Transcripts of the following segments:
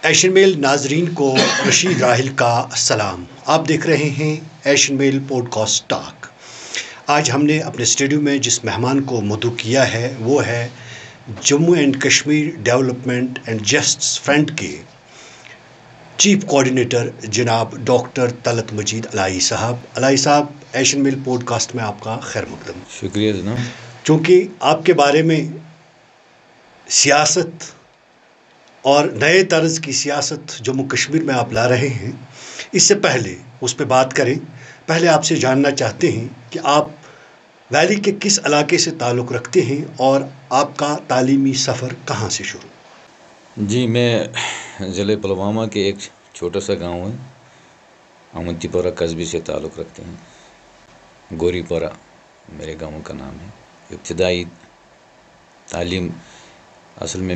Asian میل ناظرین کو رشید راحل کا سلام. آپ دیکھ رہے ہیں ایشین میل پوڈ کاسٹ ٹاک. آج ہم نے اپنے اسٹوڈیو میں جس مہمان کو مدعو کیا ہے وہ ہے Jammu and Kashmir development and justice front کے چیف کوآرڈینیٹر جناب ڈاکٹر طلعت مجید الہی صاحب. الہی صاحب، ایشین میل پوڈ کاسٹ میں آپ کا خیر مقدم. شکریہ جناب. چونکہ آپ کے بارے میں سیاست اور نئے طرز کی سیاست جموں کشمیر میں آپ لا رہے ہیں، اس سے پہلے اس پہ بات کریں. پہلے آپ سے جاننا چاہتے ہیں کہ آپ ویلی کے کس علاقے سے تعلق رکھتے ہیں اور آپ کا تعلیمی سفر کہاں سے شروع؟ جی، میں ضلع پلوامہ کے ایک چھوٹا سا گاؤں ہے امنتی پورہ قصبے سے تعلق رکھتے ہیں. گوری پورہ میرے گاؤں کا نام ہے. ابتدائی تعلیم اصل میں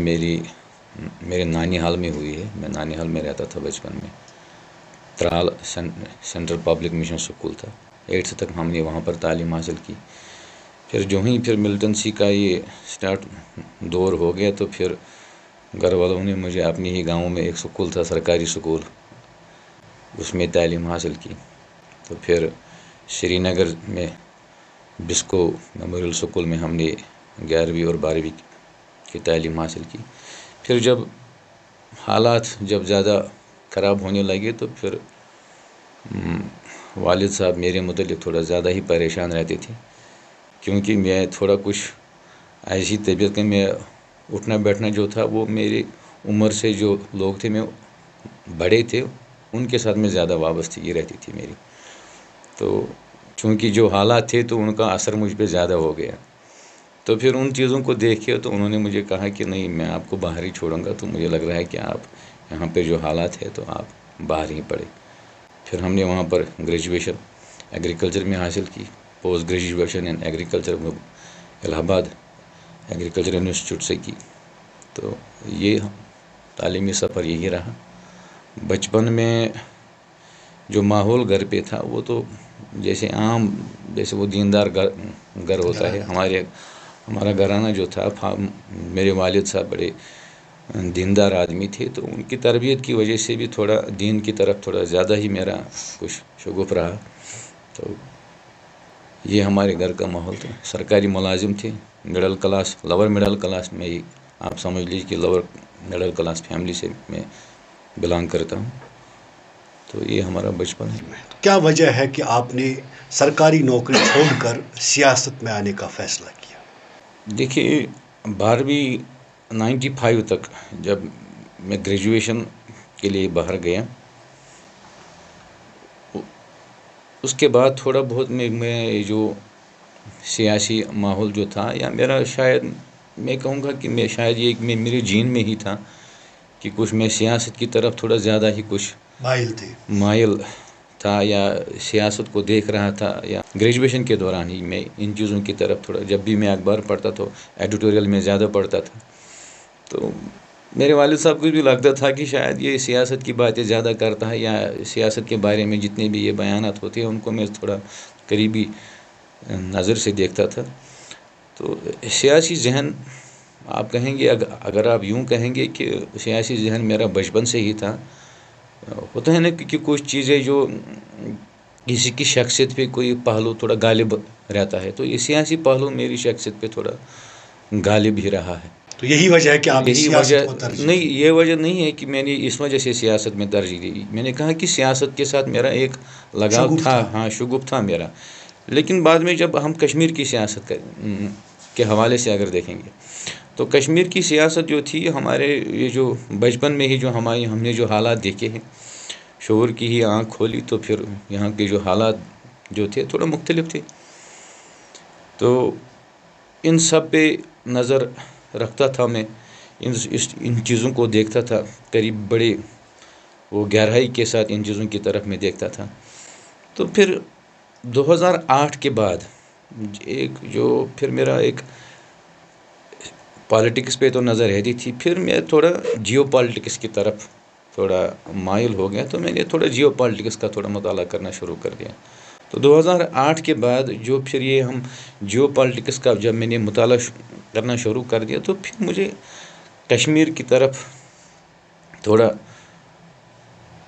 میرے نانی حال میں ہوئی ہے. میں نانی حال میں رہتا تھا بچپن میں. Tral central public mission school تھا. 8th تک ہم نے وہاں پر تعلیم حاصل کی. پھر ملٹنسی کا یہ سٹارٹ دور ہو گیا تو پھر گھر والوں نے مجھے اپنے ہی گاؤں میں ایک سکول تھا، سرکاری سکول، اس میں تعلیم حاصل کی. تو پھر سری نگر میں بسکو میموریل سکول میں ہم نے 11ویں اور 12ویں کی تعلیم حاصل کی. پھر جب حالات زیادہ خراب ہونے لگے تو پھر والد صاحب میرے متعلق تھوڑا زیادہ ہی پریشان رہتے تھے، کیونکہ میں تھوڑا کچھ ایسی طبیعت میں اٹھنا بیٹھنا جو تھا وہ میری عمر سے جو لوگ تھے، میں بڑے تھے، ان کے ساتھ میں زیادہ وابستگی رہتی تھی میری. تو چونکہ جو حالات تھے تو ان کا اثر مجھ پہ زیادہ ہو گیا. تو پھر ان چیزوں کو دیکھ کے تو انہوں نے مجھے کہا کہ نہیں، میں آپ کو باہر ہی چھوڑوں گا. تو مجھے لگ رہا ہے کہ آپ یہاں پہ جو حالات ہے تو آپ باہر ہی پڑے. پھر ہم نے وہاں پر گریجویشن ایگریکلچر میں حاصل کی. پوسٹ گریجویشن ان ایگریکلچر میں الہ آباد ایگریکلچر انسٹیٹیوٹ سے کی. تو یہ تعلیمی سفر یہی رہا. بچپن میں جو ماحول گھر پہ تھا وہ تو جیسے وہ دیندار گھر ہوتا ہے. ہمارا گھرانہ جو تھا، میرے والد صاحب بڑے دیندار آدمی تھے، تو ان کی تربیت کی وجہ سے بھی تھوڑا دین کی طرف تھوڑا زیادہ ہی میرا کچھ شغف رہا. تو یہ ہمارے گھر کا ماحول تھا. سرکاری ملازم تھے، middle class, lower middle class میں ہی آپ سمجھ لیجیے کہ لور مڈل کلاس فیملی سے میں بلانگ کرتا ہوں. تو یہ ہمارا بچپن ہے. کیا وجہ ہے کہ آپ نے سرکاری نوکری چھوڑ کر سیاست میں آنے کا فیصلہ کیا؟ دیکھیے، 12ویں 95 تک جب میں گریجویشن کے لیے باہر گیا، اس کے بعد تھوڑا بہت میں جو سیاسی ماحول جو تھا، یا میرا شاید میں کہوں گا کہ میں شاید یہ میرے جین میں ہی تھا کہ کچھ میں سیاست کی طرف تھوڑا زیادہ ہی کچھ مائل تھا، یا سیاست کو دیکھ رہا تھا. یا گریجویشن کے دوران ہی میں ان چیزوں کی طرف تھوڑا، جب بھی میں اخبار پڑھتا تو ایڈیٹوریل میں زیادہ پڑھتا تھا. تو میرے والد صاحب کو بھی لگتا تھا کہ شاید یہ سیاست کی باتیں زیادہ کرتا ہے، یا سیاست کے بارے میں جتنے بھی یہ بیانات ہوتے ہیں ان کو میں تھوڑا قریبی نظر سے دیکھتا تھا. تو سیاسی ذہن آپ کہیں گے، اگر آپ یوں کہیں گے کہ سیاسی ذہن میرا بچپن سے ہی تھا. ہوتا ہے نا کہ کچھ چیزیں جو کسی کی شخصیت پہ کوئی پہلو تھوڑا غالب رہتا ہے، تو یہ سیاسی پہلو میری شخصیت پہ تھوڑا غالب ہی رہا ہے. تو یہی وجہ ہے کہ آپ نہیں، یہ وجہ نہیں ہے کہ میں نے اس وجہ سے سیاست میں ترجیح دی. میں نے کہا کہ سیاست کے ساتھ میرا ایک لگاؤ تھا، ہاں، شغف تھا میرا. لیکن بعد میں جب ہم کشمیر کی سیاست کے حوالے سے اگر دیکھیں گے تو کشمیر کی سیاست جو تھی، ہمارے یہ جو بچپن میں ہی جو ہم نے جو حالات دیکھے ہیں، شعور کی ہی آنکھ کھولی تو پھر یہاں کے جو حالات جو تھے تھوڑا مختلف تھے. تو ان سب پہ نظر رکھتا تھا میں، ان چیزوں کو دیکھتا تھا قریب، بڑے وہ گہرائی کے ساتھ ان چیزوں کی طرف میں دیکھتا تھا. تو پھر 2008 کے بعد پھر میرا ایک پالیٹکس پہ تو نظر رہتی تھی. پھر میں تھوڑا جیو پالیٹکس کی طرف تھوڑا مائل ہو گیا، تو میں نے تھوڑا جیو پالیٹکس کا تھوڑا مطالعہ کرنا شروع کر دیا. تو 2008 کے بعد جو پھر یہ ہم جیو پالیٹکس کا جب میں نے مطالعہ کرنا شروع کر دیا، تو پھر مجھے کشمیر کی طرف تھوڑا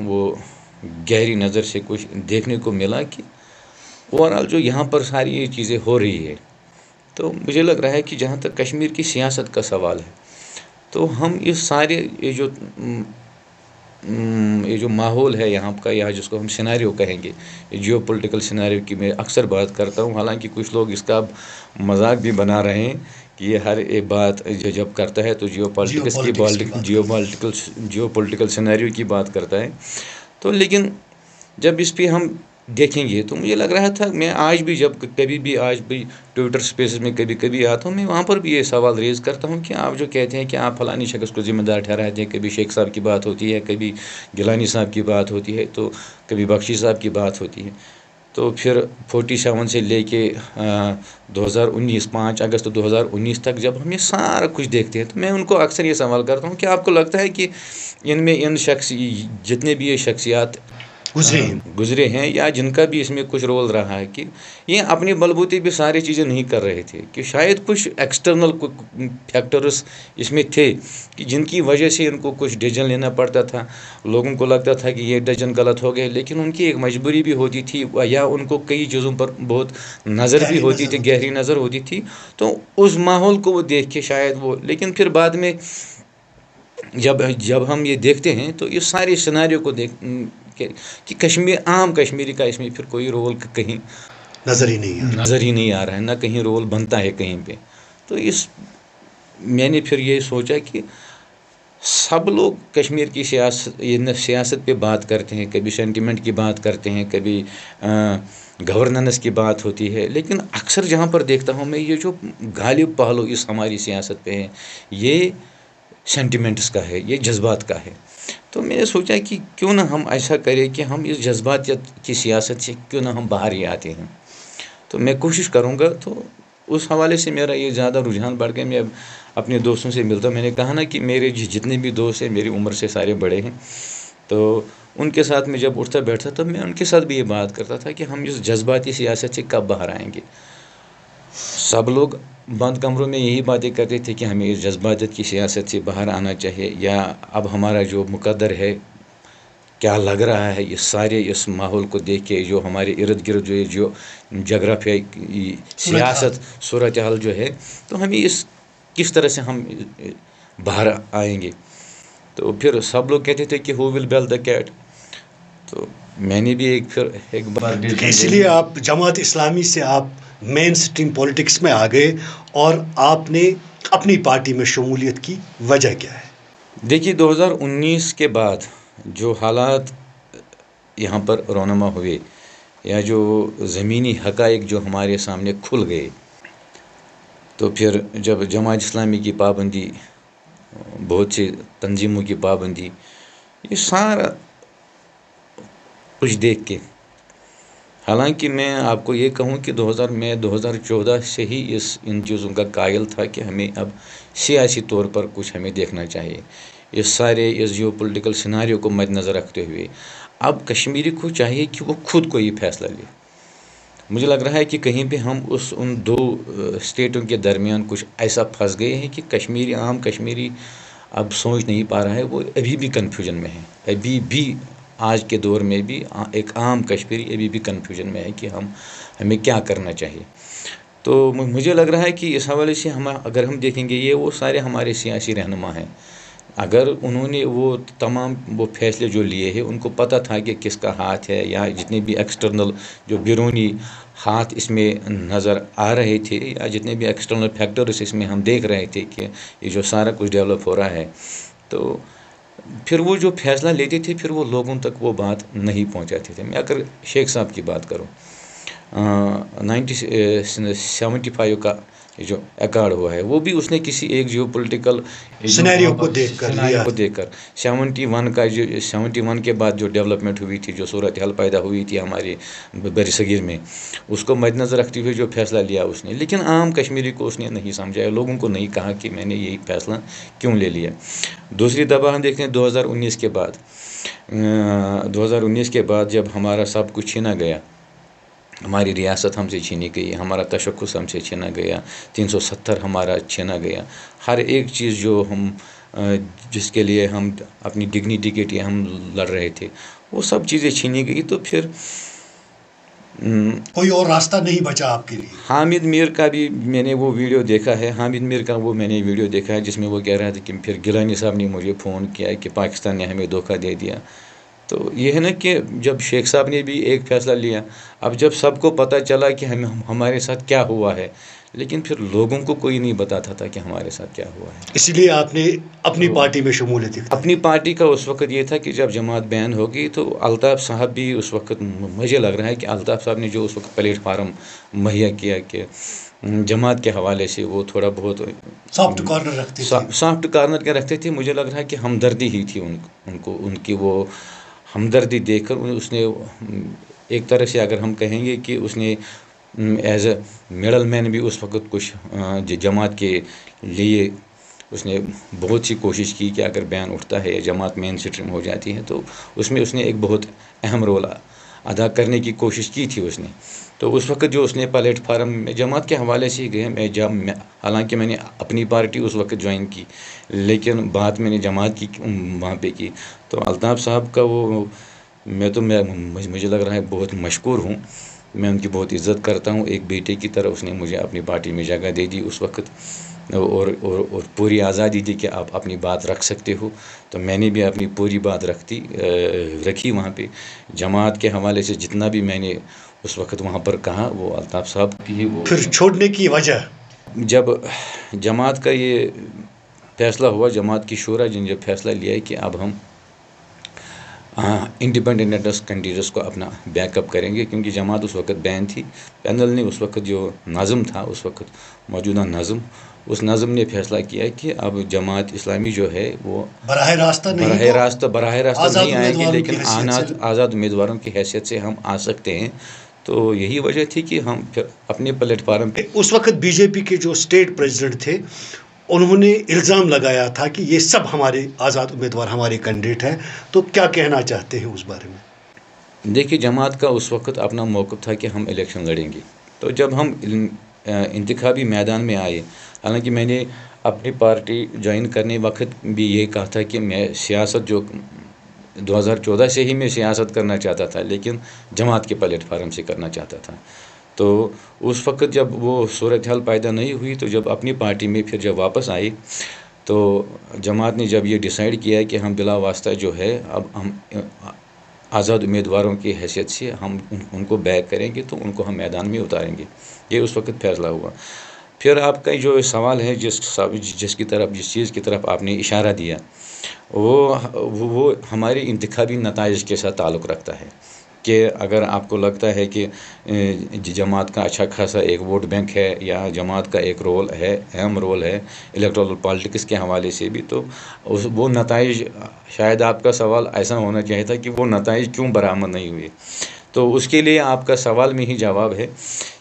وہ گہری نظر سے کچھ دیکھنے کو ملا کہ اوورآل جو یہاں پر ساری یہ چیزیں ہو رہی ہے، تو مجھے لگ رہا ہے کہ جہاں تک کشمیر کی سیاست کا سوال ہے، تو ہم اس سارے یہ جو ماحول ہے یہاں کا، یا جس کو ہم سیناریو کہیں گے، جیو پولیٹیکل سیناریو کی میں اکثر بات کرتا ہوں، حالانکہ کچھ لوگ اس کا مذاق بھی بنا رہے ہیں کہ یہ ہر ایک بات جو جب کرتا ہے تو جیو پولیٹیکل سیناریو کی بات کرتا ہے، تو لیکن جب اس پہ ہم دیکھیں گے تو مجھے لگ رہا تھا، میں آج بھی جب کبھی بھی ٹویٹر سپیسز میں کبھی کبھی آتا ہوں، میں وہاں پر بھی یہ سوال ریز کرتا ہوں کہ آپ جو کہتے ہیں کہ آپ فلانی شخص کو ذمہ دار ٹھہراتے ہیں، کبھی شیخ صاحب کی بات ہوتی ہے، کبھی گیلانی صاحب کی بات ہوتی ہے، تو کبھی بخشی صاحب کی بات ہوتی ہے، تو پھر 47 سے لے کے 2019 5 اگست 2019 تک جب ہم یہ سارا کچھ دیکھتے ہیں، تو میں ان کو اکثر یہ سوال کرتا ہوں کہ آپ کو لگتا ہے کہ ان میں جتنے بھی یہ شخصیات گزرے ہیں یا جن کا بھی اس میں کچھ رول رہا ہے، کہ یہ اپنے بلبوتے بھی ساری چیزیں نہیں کر رہے تھے، کہ شاید کچھ ایکسٹرنل فیکٹرز اس میں تھے کہ جن کی وجہ سے ان کو کچھ ڈیسیژن لینا پڑتا تھا، لوگوں کو لگتا تھا کہ یہ ڈیسیژن غلط ہو گئے، لیکن ان کی ایک مجبوری بھی ہوتی تھی، یا ان کو کئی چیزوں پر بہت نظر بھی ہوتی تھی، گہری نظر ہوتی تھی، تو اس ماحول کو وہ دیکھ کے شاید وہ، لیکن پھر بعد میں جب ہم یہ دیکھتے ہیں تو اس سارے سیناریو کو دیکھ کہ عام کشمیری کا اس میں پھر کوئی رول کہیں نظر ہی نہیں آ رہا ہے، نہ کہیں رول بنتا ہے کہیں پہ، تو میں نے پھر یہ سوچا کہ سب لوگ کشمیر کی سیاست پہ بات کرتے ہیں، کبھی سینٹیمنٹ کی بات کرتے ہیں، کبھی گورننس کی بات ہوتی ہے، لیکن اکثر جہاں پر دیکھتا ہوں میں، یہ جو غالب پہلو اس ہماری سیاست پہ ہے، یہ سینٹیمنٹس کا ہے، یہ جذبات کا ہے، تو میں نے سوچا کہ کیوں نہ ہم ایسا کریں کہ ہم اس جذباتیت کی سیاست سے کیوں نہ ہم باہر ہی آتے ہیں، تو میں کوشش کروں گا، تو اس حوالے سے میرا یہ زیادہ رجحان بڑھ گیا، میں اپنے دوستوں سے ملتا ہوں، میں نے کہا نا کہ میرے جتنے بھی دوست ہیں میری عمر سے سارے بڑے ہیں، تو ان کے ساتھ میں جب اٹھتا بیٹھتا تو میں ان کے ساتھ بھی یہ بات کرتا تھا کہ ہم اس جذباتی سیاست سے کب باہر آئیں گے، سب لوگ بند کمروں میں یہی باتیں کرتے تھے کہ ہمیں اس جذباتیت کی سیاست سے باہر آنا چاہیے، یا اب ہمارا جو مقدر ہے کیا لگ رہا ہے اس ماحول کو دیکھ کے، جو ہمارے ارد گرد جو جغرافیائی سیاست صورتحال جو ہے، تو ہمیں کس طرح سے ہم باہر آئیں گے، تو پھر سب لوگ کہتے تھے کہ ہو ول بیل دا کیٹ، تو میں نے بھی ایک بار اسی لیے آپ جماعت اسلامی سے آپ مین سٹریم پولیٹکس میں آ گئے، اور آپ نے اپنی پارٹی میں شمولیت کی وجہ کیا ہے؟ دیکھیے 2019 کے بعد جو حالات یہاں پر رونما ہوئے، یا جو زمینی حقائق جو ہمارے سامنے کھل گئے، تو پھر جب جماعت اسلامی کی پابندی، بہت سی تنظیموں کی پابندی، یہ سارا کچھ دیکھ کے، حالانکہ میں آپ کو یہ کہوں کہ 2014 سے ہی ان چیزوں کا قائل تھا کہ ہمیں اب سیاسی طور پر کچھ ہمیں دیکھنا چاہیے، اس جیو پولیٹیکل سیناریو کو مد نظر رکھتے ہوئے اب کشمیری کو چاہیے کہ وہ خود کو یہ فیصلہ لے، مجھے لگ رہا ہے کہ کہیں پہ ہم ان دو اسٹیٹوں کے درمیان کچھ ایسا پھنس گئے ہیں کہ عام کشمیری اب سوچ نہیں پا رہا ہے، وہ ابھی بھی کنفیوژن میں ہے، ابھی بھی آج کے دور میں بھی ایک عام کشمیری ابھی بھی کنفیوژن میں ہے کہ ہمیں کیا کرنا چاہیے، تو مجھے لگ رہا ہے کہ اس حوالے سے اگر ہم دیکھیں گے، یہ وہ سارے ہمارے سیاسی رہنما ہیں، اگر انہوں نے وہ تمام فیصلے جو لیے ہیں، ان کو پتہ تھا کہ کس کا ہاتھ ہے، یا جتنے بھی ایکسٹرنل جو بیرونی ہاتھ اس میں نظر آ رہے تھے، یا جتنے بھی ایکسٹرنل فیکٹرز اس میں ہم دیکھ رہے تھے کہ یہ جو سارا کچھ ڈیولپ ہو رہا ہے، تو پھر وہ جو فیصلہ لیتے تھے، پھر وہ لوگوں تک وہ بات نہیں پہنچاتے تھے۔ میں اگر شیخ صاحب کی بات کروں، 1975 کا جو ایکارڈ ہوا ہے، وہ بھی اس نے کسی ایک جیو پولیٹیکل سینیریو کو دیکھ کر 71 کے بعد جو ڈیولپمنٹ ہوئی تھی، جو صورتحال پیدا ہوئی تھی ہمارے بر صغیر میں، اس کو مد نظر رکھتے ہوئے جو فیصلہ لیا اس نے، لیکن عام کشمیری کو اس نے نہیں سمجھایا، لوگوں کو نہیں کہا کہ میں نے یہی فیصلہ کیوں لے لیا۔ دوسری دفعہ ہم دیکھتے ہیں 2019 کے بعد جب ہمارا سب کچھ چھینا گیا، ہماری ریاست ہم سے چھینی گئی، ہمارا تشخص ہم سے چھینا گیا، 370 ہمارا چھینا گیا، ہر ایک چیز جو ہم جس کے لیے ہم اپنی ڈگنیٹی کے لیے ہم لڑ رہے تھے، وہ سب چیزیں چھینی گئی. تو پھر کوئی اور راستہ نہیں بچا آپ کے لیے. حامد میر کا بھی میں نے وہ ویڈیو دیکھا ہے. حامد میر کا وہ میں نے ویڈیو دیکھا ہے جس میں وہ کہہ رہا تھا کہ پھر گیلانی صاحب نے مجھے فون کیا کہ پاکستان نے ہمیں دھوکہ دے دیا. تو یہ ہے نا کہ جب شیخ صاحب نے بھی ایک فیصلہ لیا، اب جب سب کو پتہ چلا کہ ہمارے ساتھ کیا ہوا ہے، لیکن پھر لوگوں کو کوئی نہیں بتاتا تھا کہ ہمارے ساتھ کیا ہوا ہے. اس لیے آپ نے اپنی پارٹی میں شمولیت اختیار. اپنی پارٹی کا اس وقت یہ تھا کہ جب جماعت بین ہو گئی تو الطاف صاحب بھی اس وقت، مجھے لگ رہا ہے کہ الطاف صاحب نے جو اس وقت پلیٹ فارم مہیا کیا کہ جماعت کے حوالے سے وہ تھوڑا بہت سافٹ کارنر رکھتے تھے. سافٹ کارنر کے رکھتے تھے. مجھے لگ رہا ہے کہ ہمدردی ہی تھی ان کو، ان کی وہ ہمدردی دیکھ کر اس نے ایک طرح سے اگر ہم کہیں گے کہ اس نے ایز اے مڈل مین بھی اس وقت کچھ جماعت کے لیے اس نے بہت سی کوشش کی کہ اگر بین اٹھتا ہے یا جماعت مین اسٹریم ہو جاتی ہے تو اس میں اس نے ایک بہت اہم رول ادا کرنے کی کوشش کی تھی اس نے. تو اس وقت جو اس نے پلیٹ فارم میں جماعت کے حوالے سے ہی گئے، حالانکہ میں نے اپنی پارٹی اس وقت جوائن کی، لیکن بات میں نے جماعت کی وہاں پہ کی. تو الطاف صاحب کا وہ مجھے لگ رہا ہے بہت مشکور ہوں. میں ان کی بہت عزت کرتا ہوں. ایک بیٹے کی طرح اس نے مجھے اپنی پارٹی میں جگہ دے دی اس وقت، اور پوری آزادی دی کہ آپ اپنی بات رکھ سکتے ہو. تو میں نے بھی اپنی پوری بات رکھی وہاں پہ. جماعت کے حوالے سے جتنا بھی میں نے اس وقت وہاں پر کہا وہ الطاف صاحب کی. وہ پھر چھوڑنے کی وجہ جب جماعت کا یہ فیصلہ ہوا، جماعت کی شورا جن جب فیصلہ لیا ہے کہ اب ہم انڈیپینڈنٹ کینڈیڈیٹس کو اپنا بیک اپ کریں گے، کیونکہ جماعت اس وقت بین تھی. پینل نے اس وقت جو نظم تھا، اس وقت موجودہ نظم، اس نظم نے فیصلہ کیا کہ اب جماعت اسلامی جو ہے وہ براہ راست نہیں آئیں گے، لیکن آزاد امیدواروں کی حیثیت سے ہم آ سکتے ہیں. تو یہی وجہ تھی کہ ہم پھر اپنے پلیٹ فارم پہ. اس وقت بی جے پی کے جو اسٹیٹ پریزیڈنٹ تھے انہوں نے الزام لگایا تھا کہ یہ سب ہمارے آزاد امیدوار ہمارے کینڈیڈیٹ ہیں. تو کیا کہنا چاہتے ہیں اس بارے میں؟ دیکھیے، جماعت کا اس وقت اپنا موقف تھا کہ ہم الیکشن لڑیں گے. تو جب ہم انتخابی میدان میں آئے، حالانکہ میں نے اپنی پارٹی جوائن کرنے وقت بھی یہ کہا تھا کہ میں سیاست جو 2014 سے ہی میں سیاست کرنا چاہتا تھا، لیکن جماعت کے پلیٹ فارم سے کرنا چاہتا تھا. تو اس وقت جب وہ صورتحال پیدا نہیں ہوئی، تو جب اپنی پارٹی میں پھر جب واپس آئی تو جماعت نے جب یہ ڈیسائیڈ کیا کہ ہم بلا واسطہ جو ہے اب ہم آزاد امیدواروں کی حیثیت سے ہم ان کو بیک کریں گے، تو ان کو ہم میدان میں اتاریں گے. یہ اس وقت فیصلہ ہوا. پھر آپ کا جو سوال ہے جس چیز کی طرف آپ نے اشارہ دیا، وہ ہمارے انتخابی نتائج کے ساتھ تعلق رکھتا ہے. کہ اگر آپ کو لگتا ہے کہ جماعت کا اچھا خاصا ایک ووٹ بینک ہے یا جماعت کا ایک رول ہے، اہم رول ہے الیکٹورل پالیٹکس کے حوالے سے بھی، تو وہ نتائج، شاید آپ کا سوال ایسا ہونا چاہیے تھا کہ وہ نتائج کیوں برآمد نہیں ہوئے. تو اس کے لیے آپ کا سوال میں ہی جواب ہے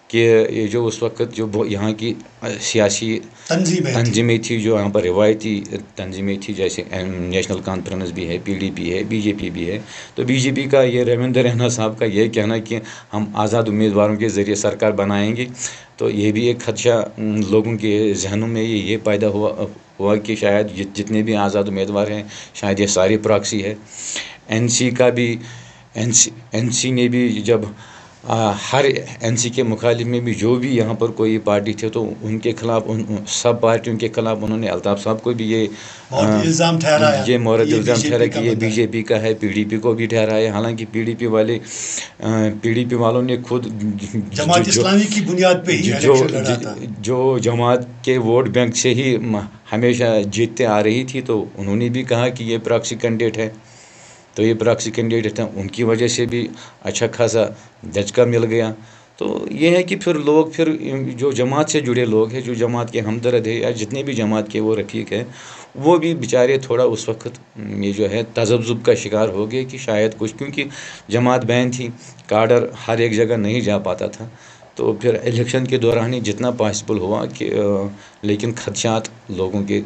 کہ یہ جو اس وقت جو یہاں کی سیاسی تنظیمیں تھی، جو یہاں پر روایتی تنظیمیں تھی، جیسے نیشنل کانفرنس بھی ہے، پی ڈی پی ہے، بی جے پی بھی ہے. تو بی جے پی کا یہ رویندر رہنا صاحب کا یہ کہنا کہ ہم آزاد امیدواروں کے ذریعے سرکار بنائیں گے، تو یہ بھی ایک خدشہ لوگوں کے ذہنوں میں یہ پیدا ہوا کہ شاید جتنے بھی آزاد امیدوار ہیں شاید یہ سارے پراکسی ہے. این سی کا بھی این سی نے بھی جب ہر این سی کے مخالف میں بھی جو بھی یہاں پر کوئی پارٹی تھے تو ان کے خلاف سب پارٹیوں کے خلاف انہوں نے الطاف صاحب کو بھی یہ مورد الزام ٹھہرایا کہ یہ بی جے پی کا ہے، پی ڈی پی کو بھی ٹھہرایا. حالانکہ پی ڈی پی والوں نے خود جماعت اسلامی کی بنیاد پہ ہی جو جماعت کے ووٹ بینک سے ہی ہمیشہ جیتتے آ رہی تھی، تو انہوں نے بھی کہا کہ یہ پراکسی کینڈیڈیٹ ہے. تو یہ پراکسی کینڈیڈیٹ ہیں، ان کی وجہ سے بھی اچھا خاصا دھچکا مل گیا. تو یہ ہے کہ پھر جو جماعت سے جڑے لوگ ہیں، جو جماعت کے ہمدرد ہے یا جتنے بھی جماعت کے وہ رفیق ہیں، وہ بھی بیچارے تھوڑا اس وقت یہ جو ہے تذبذب کا شکار ہو گئے کہ شاید کچھ، کیونکہ جماعت بین تھی، کاڈر ہر ایک جگہ نہیں جا پاتا تھا. تو پھر الیکشن کے دوران ہی جتنا پاسبل ہوا کہ لیکن خدشات لوگوں کے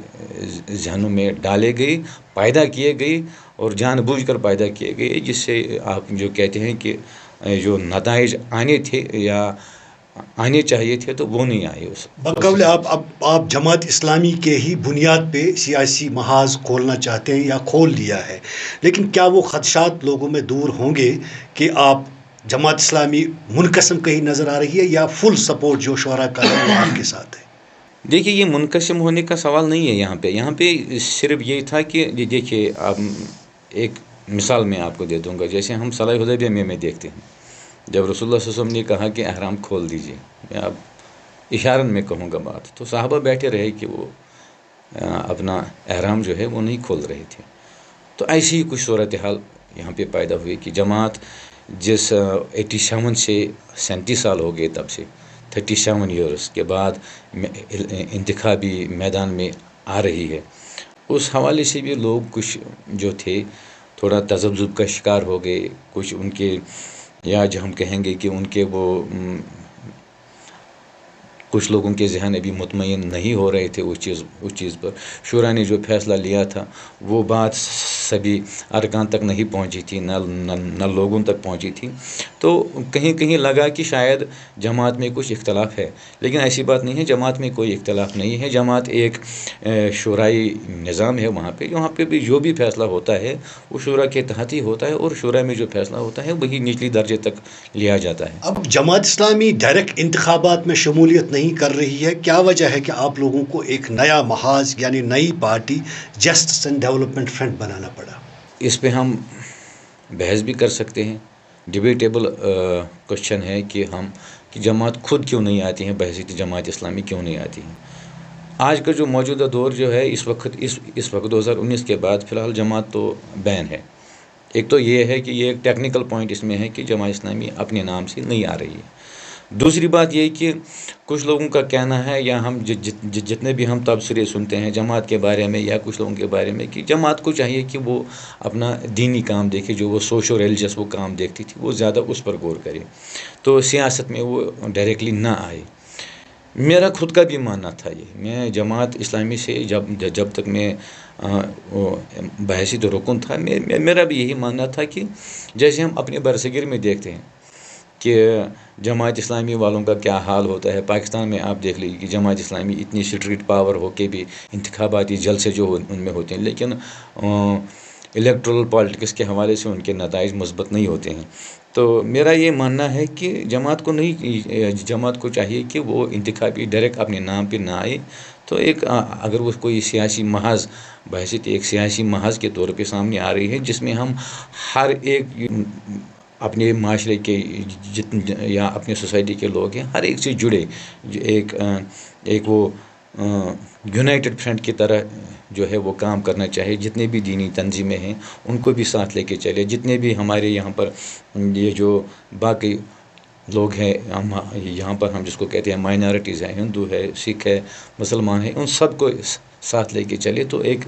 ذہنوں میں ڈالے گئے، پیدا کیے گئے اور جان بوجھ کر پیدا کیے گئے، جس سے آپ جو کہتے ہیں کہ جو نتائج آنے تھے یا آنے چاہیے تھے تو وہ نہیں آئے. بقول آپ جماعت اسلامی کے ہی بنیاد پہ سیاسی محاذ کھولنا چاہتے ہیں یا کھول لیا ہے، لیکن کیا وہ خدشات لوگوں میں دور ہوں گے کہ آپ جماعت اسلامی منقسم کہیں نظر آ رہی ہے یا فل سپورٹ جو شعراء کا ہے وہ آپ کے ساتھ ہے؟ دیکھیے یہ منقسم ہونے کا سوال نہیں ہے یہاں پہ صرف یہ تھا کہ دیکھیے آپ ایک مثال میں آپ کو دے دوں گا. جیسے ہم صلح حدیبیہ میں دیکھتے ہیں جب رسول اللہ صلی اللہ علیہ وسلم نے کہا کہ احرام کھول دیجیے، میں اب اشارن میں کہوں گا بات، تو صحابہ بیٹھے رہے کہ وہ اپنا احرام جو ہے وہ نہیں کھول رہے تھے. تو ایسی ہی کچھ صورتحال یہاں پہ پیدا ہوئی کہ جماعت جس 87 سے 37 سال ہو گئے، تب سے 37 ایئرس کے بعد انتخابی میدان میں آ رہی ہے، اس حوالے سے بھی لوگ کچھ جو تھے تھوڑا تذبذب کا شکار ہو گئے. کچھ ان کے یا جو ہم کہیں گے کہ ان کے وہ کچھ لوگوں کے ذہن ابھی مطمئن نہیں ہو رہے تھے اس چیز پر. شورا نے جو فیصلہ لیا تھا وہ بات سبھی ارکان تک نہیں پہنچی تھی، نہ لوگوں تک پہنچی تھی. تو کہیں لگا کہ شاید جماعت میں کچھ اختلاف ہے، لیکن ایسی بات نہیں ہے. جماعت میں کوئی اختلاف نہیں ہے. جماعت ایک شورائی نظام ہے. وہاں پہ بھی جو بھی فیصلہ ہوتا ہے وہ شورا کے تحت ہی ہوتا ہے، اور شورا میں جو فیصلہ ہوتا ہے وہی نچلی درجے تک لیا جاتا ہے. اب جماعت اسلامی ڈائریکٹ انتخابات میں شمولیت نہیں کر رہی ہے، کیا وجہ ہے کہ آپ لوگوں کو ایک نیا محاذ یعنی نئی party justice and development front بنانا پڑا؟ اس پہ ہم بحث بھی کر سکتے ہیں. ڈبیٹیبل کوشچن ہے کہ جماعت خود کیوں نہیں آتی ہیں، بحیثیت جماعت اسلامی کیوں نہیں آتی ہیں. آج کا جو موجودہ دور جو ہے اس وقت 2019 کے بعد فی الحال جماعت تو بین ہے. ایک تو یہ ہے کہ یہ ایک ٹیکنیکل پوائنٹ اس میں ہے کہ جماعت اسلامی اپنے نام سے نہیں آ رہی ہے. دوسری بات یہ کہ کچھ لوگوں کا کہنا ہے، یا ہم جتنے بھی ہم تبصرے سنتے ہیں جماعت کے بارے میں یا کچھ لوگوں کے بارے میں، کہ جماعت کو چاہیے کہ وہ اپنا دینی کام دیکھے، جو وہ سوشو ریلیجس وہ کام دیکھتی تھی وہ زیادہ اس پر غور کرے، تو سیاست میں وہ ڈائریکٹلی نہ آئے. میرا خود کا بھی ماننا تھا یہ. میں جماعت اسلامی سے جب تک میں بحیثیت رکن تھا، میرا بھی یہی ماننا تھا کہ جیسے ہم اپنے برصغیر میں دیکھتے ہیں کہ جماعت اسلامی والوں کا کیا حال ہوتا ہے. پاکستان میں آپ دیکھ لیجیے کہ جماعت اسلامی اتنی اسٹریٹ پاور ہو کے بھی انتخاباتی جلسے جو ان میں ہوتے ہیں، لیکن الیکٹرل پالیٹکس کے حوالے سے ان کے نتائج مثبت نہیں ہوتے ہیں. تو میرا یہ ماننا ہے کہ جماعت کو چاہیے کہ وہ انتخابی ڈائریکٹ اپنے نام پہ نہ آئے. تو ایک اگر وہ کوئی سیاسی محاذ بحیثیت ایک سیاسی محاذ کے طور پہ سامنے آ رہی ہے، جس میں ہم ہر ایک اپنے معاشرے کے یا اپنے سوسائٹی کے لوگ ہیں، ہر ایک سے جڑے، ایک وہ یونائٹڈ فرنٹ کی طرح جو ہے وہ کام کرنا چاہیے. جتنے بھی دینی تنظیمیں ہیں ان کو بھی ساتھ لے کے چلے. جتنے بھی ہمارے یہاں پر یہ جو باقی لوگ ہیں یہاں پر، ہم جس کو کہتے ہیں مائنارٹیز ہیں، ہندو ہے، سکھ ہے، مسلمان ہیں، ان سب کو ساتھ لے کے چلے تو ایک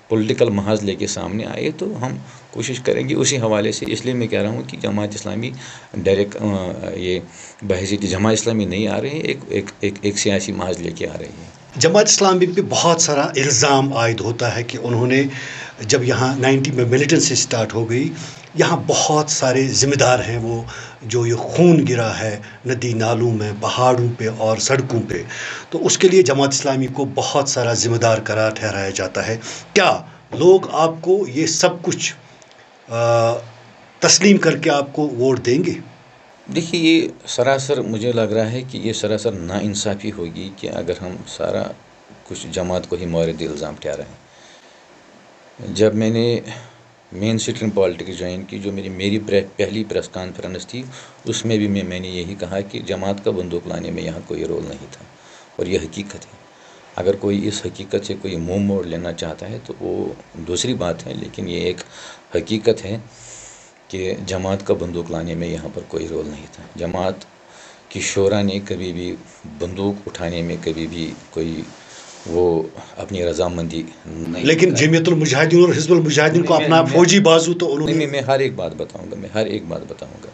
پولیٹیکل محاذ لے کے سامنے آئے. تو ہم کوشش کریں گے اسی حوالے سے. اس لیے میں کہہ رہا ہوں کہ جماعت اسلامی ڈائریکٹ یہ بحیثیت جماعت اسلامی نہیں آ رہی ہے، ایک سیاسی محاذ لے کے آ رہی ہے. جماعت اسلامی پہ بہت سارا الزام عائد ہوتا ہے کہ انہوں نے جب یہاں 90 میں ملیٹنسی سٹارٹ ہو گئی، یہاں بہت سارے ذمہ دار ہیں وہ جو یہ خون گرا ہے ندی نالوں میں، پہاڑوں پہ اور سڑکوں پہ، تو اس کے لیے جماعت اسلامی کو بہت سارا ذمہ دار قرار ٹھہرایا جاتا ہے. کیا لوگ آپ کو یہ سب کچھ تسلیم کر کے آپ کو ووٹ دیں گے؟ دیکھیے یہ سراسر مجھے لگ رہا ہے کہ یہ سراسر ناانصافی ہوگی کہ اگر ہم سارا کچھ جماعت کو ہی مورد الزام ٹھہرائیں. جب میں نے مین اسٹریم پالیٹکس جوائن کی، جو میری پہلی پریس کانفرنس تھی، اس میں بھی میں نے یہی کہا کہ جماعت کا بندوق لانے میں یہاں کوئی رول نہیں تھا، اور یہ حقیقت ہے. اگر کوئی اس حقیقت سے کوئی منہ موڑ لینا چاہتا ہے تو وہ دوسری بات ہے، لیکن یہ ایک حقیقت ہے کہ جماعت کا بندوق لانے میں یہاں پر کوئی رول نہیں تھا. جماعت کی شورا نے کبھی بھی بندوق اٹھانے میں کبھی بھی کوئی وہ اپنی رضامندی نہیں. لیکن جمعیت المجاہدین اور حزب المجاہدین کو اپنا فوجی بازو تو انہوں نے. میں ہر ایک بات بتاؤں گا.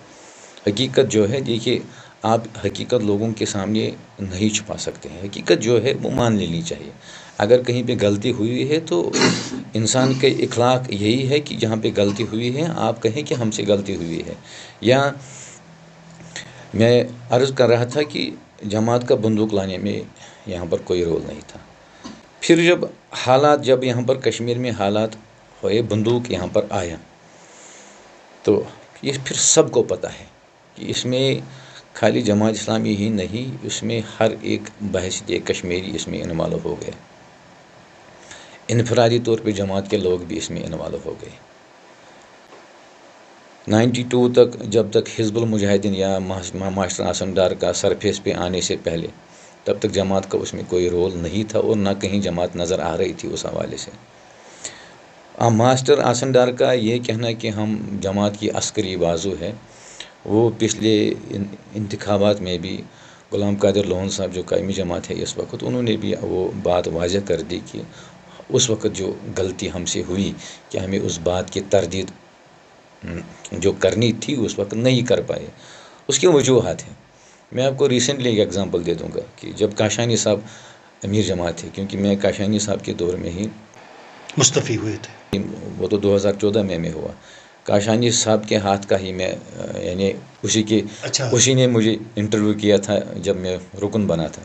حقیقت جو ہے، دیکھیے آپ حقیقت لوگوں کے سامنے نہیں چھپا سکتے ہیں. حقیقت جو ہے وہ مان لینی چاہیے. اگر کہیں پہ غلطی ہوئی ہے تو انسان کے اخلاق یہی ہے کہ جہاں پہ غلطی ہوئی ہے آپ کہیں کہ ہم سے غلطی ہوئی ہے. یا میں عرض کر رہا تھا کہ جماعت کا بندوق لانے میں یہاں پر کوئی رول نہیں تھا. پھر جب یہاں پر کشمیر میں حالات ہوئے, بندوق یہاں پر آیا, تو یہ پھر سب کو پتہ ہے کہ اس میں خالی جماعت اسلامی ہی نہیں, اس میں ہر ایک بحثیت ایک کشمیری اس میں انوالو ہو گئے. انفرادی طور پہ جماعت کے لوگ بھی اس میں انوالو ہو گئے. 92 تک, جب تک حزب المجاہدین یا ماسٹر آسن ڈار کا سرفیس پہ آنے سے پہلے, تب تک جماعت کا اس میں کوئی رول نہیں تھا اور نہ کہیں جماعت نظر آ رہی تھی اس حوالے سے. ماسٹر آسن ڈار کا یہ کہنا کہ ہم جماعت کی عسکری بازو ہے, وہ پچھلے انتخابات میں بھی غلام قادر لون صاحب جو قائمی جماعت ہے اس وقت, انہوں نے بھی وہ بات واضح کر دی کہ اس وقت جو غلطی ہم سے ہوئی کہ ہمیں اس بات کی تردید جو کرنی تھی اس وقت نہیں کر پائے. اس کی وجوہات ہیں. میں آپ کو ریسنٹلی ایک ایگزامپل دے دوں گا کہ جب کاشانی صاحب امیر جماعت تھے, کیونکہ میں کاشانی صاحب کے دور میں ہی مستعفی ہوئے تھے, وہ تو 2014 میں ہوا. کاشانی صاحب کے ہاتھ کا ہی میں یعنی اسی نے مجھے انٹرویو کیا تھا جب میں رکن بنا تھا.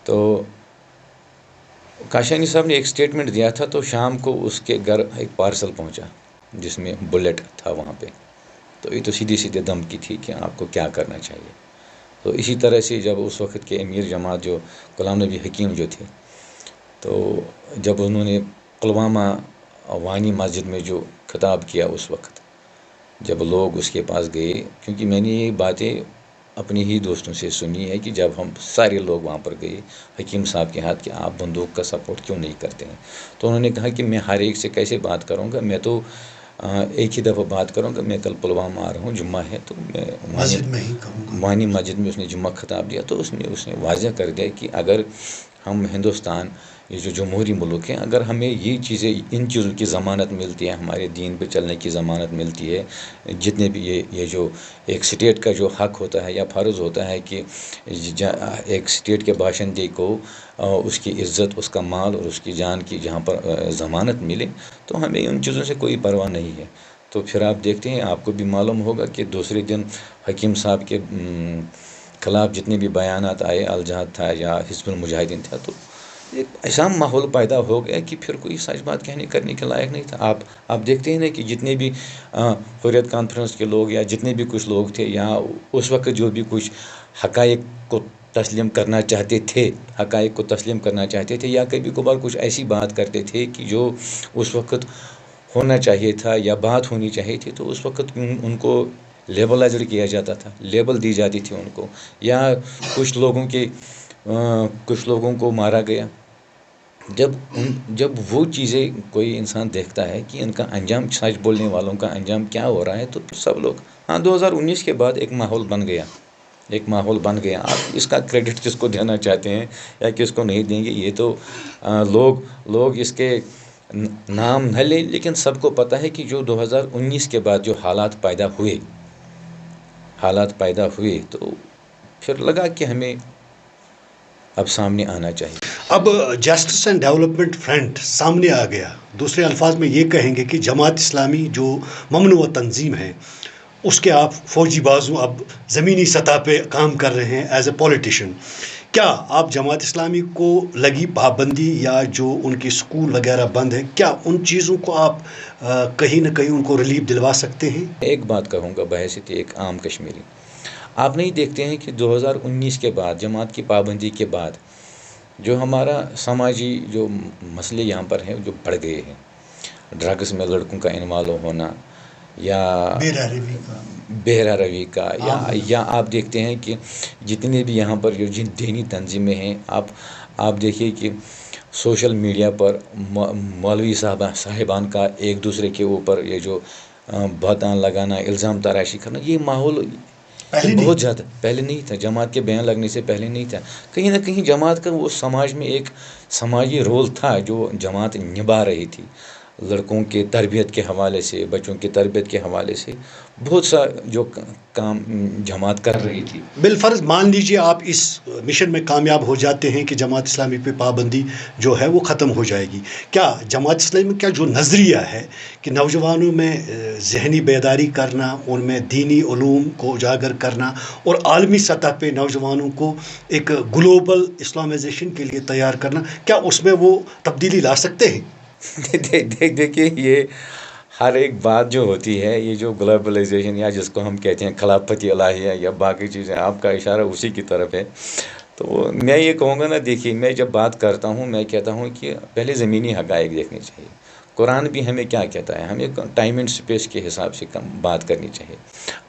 تو کاشانی صاحب نے ایک سٹیٹمنٹ دیا تھا, تو شام کو اس کے گھر ایک پارسل پہنچا جس میں بلیٹ تھا وہاں پہ. تو یہ تو سیدھی دھمکی تھی کہ آپ کو کیا کرنا چاہیے. تو اسی طرح سے جب اس وقت کے امیر جماعت جو غلام نبی حکیم جو تھے, تو جب انہوں نے پلوامہ وانی مسجد میں جو خطاب کیا اس وقت, جب لوگ اس کے پاس گئے, کیونکہ میں نے یہ باتیں اپنے ہی دوستوں سے سنی ہے کہ جب ہم سارے لوگ وہاں پر گئے حکیم صاحب کے ہاتھ کہ آپ بندوق کا سپورٹ کیوں نہیں کرتے ہیں, تو انہوں نے کہا کہ میں ہر ایک سے کیسے بات کروں گا, میں تو ایک ہی دفعہ بات کروں گا, میں کل پلوامہ آ رہا ہوں, جمعہ ہے, تو میں وانی مسجد میں اس نے جمعہ خطاب دیا. تو اس نے واضح کر دیا کہ اگر ہم ہندوستان یہ جو جمہوری ملک ہیں, اگر ہمیں یہ چیزیں ان چیزوں کی ضمانت ملتی ہے, ہمارے دین پہ چلنے کی ضمانت ملتی ہے, جتنے بھی یہ جو ایک سٹیٹ کا جو حق ہوتا ہے یا فرض ہوتا ہے کہ ایک سٹیٹ کے باشندے کو اس کی عزت, اس کا مال اور اس کی جان کی جہاں پر ضمانت ملے, تو ہمیں ان چیزوں سے کوئی پرواہ نہیں ہے. تو پھر آپ دیکھتے ہیں, آپ کو بھی معلوم ہوگا کہ دوسرے دن حکیم صاحب کے خلاف جتنے بھی بیانات آئے, الجہاد تھا یا حزب المجاہدین تھا, تو ایک ایسا ماحول پیدا ہو گیا کہ پھر کوئی سچ بات کہنے کرنے کے لائق نہیں تھا. آپ دیکھتے ہیں نا کہ جتنے بھی حریت کانفرنس کے لوگ یا جتنے بھی کچھ لوگ تھے, یا اس وقت جو بھی کچھ حقائق کو تسلیم کرنا چاہتے تھے, یا کبھی کبھار کچھ ایسی بات کرتے تھے کہ جو اس وقت ہونا چاہیے تھا یا بات ہونی چاہیے تھی, تو اس وقت ان کو لیبلائزڈ کیا جاتا تھا, لیبل دی جاتی تھی ان کو, یا کچھ لوگوں کو مارا گیا. جب وہ چیزیں کوئی انسان دیکھتا ہے کہ ان کا انجام, سچ بولنے والوں کا انجام کیا ہو رہا ہے, تو سب لوگ 2019 کے بعد ایک ماحول بن گیا. آپ اس کا کریڈٹ کس کو دینا چاہتے ہیں یا کس کو نہیں دیں گے, یہ تو لوگ اس کے نام نہ لیں, لیکن سب کو پتہ ہے کہ جو 2019 کے بعد جو حالات پیدا ہوئے تو پھر لگا کہ ہمیں اب سامنے آنا چاہیے. اب جسٹس اینڈ ڈیولپمنٹ فرنٹ سامنے آ گیا. دوسرے الفاظ میں یہ کہیں گے کہ جماعت اسلامی جو ممنوع تنظیم ہے, اس کے آپ فوجی بازو اب زمینی سطح پہ کام کر رہے ہیں ایز اے پولیٹیشین. کیا آپ جماعت اسلامی کو لگی پابندی یا جو ان کی سکول وغیرہ بند ہے, کیا ان چیزوں کو آپ کہیں نہ کہیں ان کو ریلیف دلوا سکتے ہیں؟ ایک بات کہوں گا بحیثیت ایک عام کشمیری, آپ نہیں دیکھتے ہیں کہ 2019 کے بعد جماعت کی پابندی کے بعد جو ہمارا سماجی جو مسئلے یہاں پر ہیں جو بڑھ گئے ہیں, ڈرگس میں لڑکوں کا انوالو ہونا یا بہرا روی کا, یا آپ دیکھتے ہیں کہ جتنے بھی یہاں پر جو جن دینی تنظیمیں ہیں, آپ دیکھیے کہ سوشل میڈیا پر مولوی صاحبان کا ایک دوسرے کے اوپر یہ جو بہتان لگانا, الزام تراشی کرنا, یہ ماحول بہت زیادہ پہلے نہیں تھا. جماعت کے بیان لگنے سے پہلے نہیں تھا. کہیں نہ کہیں جماعت کا وہ سماج میں ایک سماجی رول تھا جو جماعت نبھا رہی تھی. لڑکوں کے تربیت کے حوالے سے، بچوں کی تربیت کے حوالے سے بہت سا جو کام جماعت کر رہی تھی۔ بالفرض مان لیجیے آپ اس مشن میں کامیاب ہو جاتے ہیں کہ جماعت اسلامی پہ پابندی جو ہے وہ ختم ہو جائے گی، کیا جماعت اسلامی کا جو نظریہ ہے کہ نوجوانوں میں ذہنی بیداری کرنا، ان میں دینی علوم کو اجاگر کرنا اور عالمی سطح پہ نوجوانوں کو ایک گلوبل اسلامائزیشن کے لیے تیار کرنا، کیا اس میں وہ تبدیلی لا سکتے ہیں؟ دیکھیے، یہ ہر ایک بات جو ہوتی ہے، یہ جو گلوبلائزیشن یا جس کو ہم کہتے ہیں خلافت الہیہ یا باقی چیزیں، آپ کا اشارہ اسی کی طرف ہے۔ تو میں یہ کہوں گا نا، دیکھیے میں جب بات کرتا ہوں میں کہتا ہوں کہ پہلے زمینی حقائق دیکھنے چاہیے۔ قرآن بھی ہمیں کیا کہتا ہے، ہمیں ٹائم اینڈ اسپیس کے حساب سے بات کرنی چاہیے۔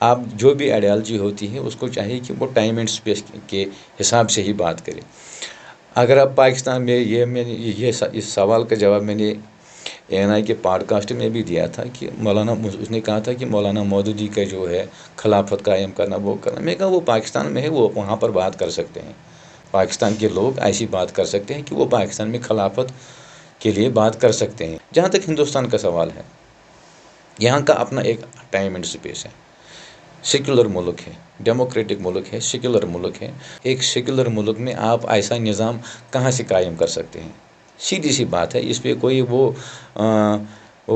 آپ جو بھی آئیڈیالوجی ہوتی ہے اس کو چاہیے کہ وہ ٹائم اینڈ اسپیس کے حساب سے ہی بات کرے۔ اگر آپ پاکستان میں یہ اس سوال کا جواب میں نے ANI کے پاڈ کاسٹ میں بھی دیا تھا کہ اس نے کہا تھا کہ مولانا مودودی کا جو ہے خلافت قائم کرنا، وہ کرنا، میں کہا وہ پاکستان میں ہے، وہ وہاں پر بات کر سکتے ہیں۔ پاکستان کے لوگ ایسی بات کر سکتے ہیں کہ وہ پاکستان میں خلافت کے لیے بات کر سکتے ہیں۔ جہاں تک ہندوستان کا سوال ہے، یہاں کا اپنا ایک ٹائم اینڈ اسپیس ہے، سیکولر ملک ہے، ڈیموکریٹک ملک ہے، سیکولر ملک ہے۔ ایک سیکولر ملک میں آپ ایسا نظام کہاں سے قائم کر سکتے ہیں؟ سیدھی سی بات ہے، اس پہ کوئی وہ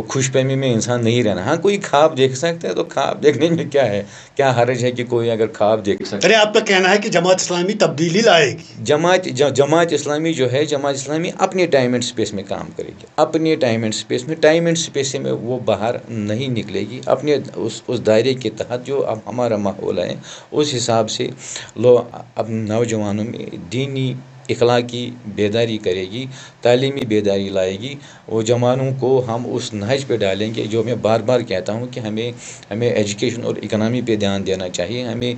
خوش فہمی میں انسان نہیں رہنا۔ ہاں کوئی خواب دیکھ سکتا ہے تو خواب دیکھنے میں کیا ہے، کیا حرج ہے کہ کوئی اگر خواب دیکھ سکتا ہے۔ ارے آپ کا کہنا ہے کہ جماعت اسلامی تبدیلی لائے گی؟ جماعت اسلامی جو ہے، جماعت اسلامی اپنے ٹائم اینڈ اسپیس میں کام کرے گی، اپنے ٹائم اینڈ اسپیس میں، ٹائم اینڈ اسپیس میں وہ باہر نہیں نکلے گی، اپنے اس دائرے کے تحت جو اب ہمارا ماحول ہے اس حساب سے اب نوجوانوں میں دینی اخلاقی بیداری کرے گی، تعلیمی بیداری لائے گی۔ وہ جوانوں کو ہم اس نہج پہ ڈالیں گے جو میں بار بار کہتا ہوں کہ ہمیں ایجوکیشن اور اکنامی پہ دھیان دینا چاہیے۔ ہمیں